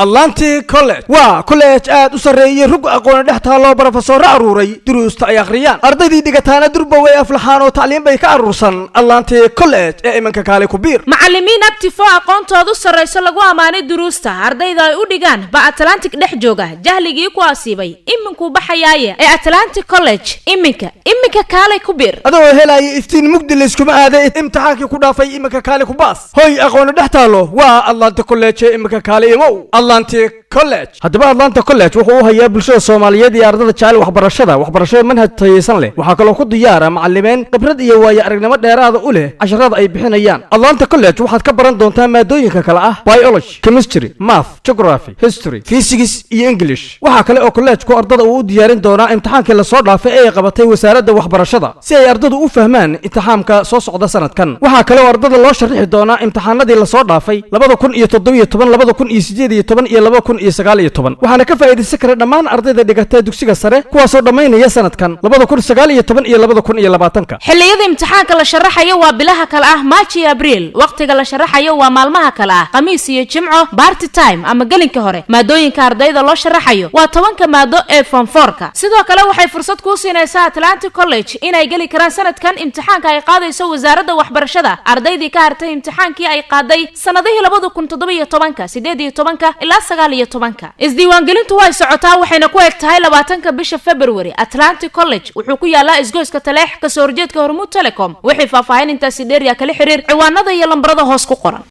Atlantic College waa college aad u sareeyay rug aqoon dhaxta loo professor aruuray duruusta ay akhriyaan ardaydii dhigataana durba way aflaxaan oo tacliin bay ka aruursan Atlantic College ee imanka kaale ku biir macallimiin active aqoontoodu sareyso lagu amaanay duruusta ardayda ay u dhigaan ba Atlantic dhex jooga jahligii ku asiibay iminku baxayaaye ee Atlantic College iminka kaale ku biir adoo helay iftiin mugdi la isku aaday imtixaankii ku dhaafay iminka kaale ku baas hoy aqoon dhaxta loo waa Atlantic College iminka kaale imo Atlantic College haddaba Atlantic College wuxuu u hayaa bulshada Soomaaliyeed iyo ardayda jecel waxbarashada manhaj tayeysan leh waxa kale oo ku diyaara macallimiin khibrad iyo waayo aragnimo dheeraad u leh casharada ay bixinayaan Atlantic College waxaad ka baran doontaa maadooyinka kala ah biology chemistry math geography history physics iyo English waxa kale oo college-ku ardayda uu diyaarin doonaa imtixaankii la soo dhaafay ee qabatay wasaaradda waxbarashada si ay ardaydu u fahmaan imtixaanka soo socda sanadkan waxa kale oo ardayda loo sharxi doonaa imtixaanadii la soo dhaafay 2017 2018 iyo 2019 waxaana ka faa'iideysan kara dhammaan ardayda dhigata dugsiga sare kuwaas oo dhameynaya sanadkan 2019 iyo 2020 xilliyada imtixaanka la sharaxayo waa bilaha kala ah March iyo April waqtiga la sharaxayo waa maalmaha kala ah Khamiis iyo Jimco party time ama galinka hore maadooyinka ardayda loo sharaxayo waa 10 maado ee form 4ka sidoo kale waxay fursad ku siinaysaa Atlantic College inay gali karaan sanadkan imtixaanka ay qaadayso wasaaradda waxbarashada ardaydii ka hartay imtixaankii ay qaaday sanadihii 2017 18 ilaa 19 isdiiwaangelintu way socotaa waxayna ku eg tahay 20 bisha February Atlantic College wuxuu ku yaalaa isgoyska Taleex ka soo horjeedka Hormuud Telecom wixii faahfaahin intaasi dheer ya kala xiriir ciwaanada iyo lambarada hoos ku qoran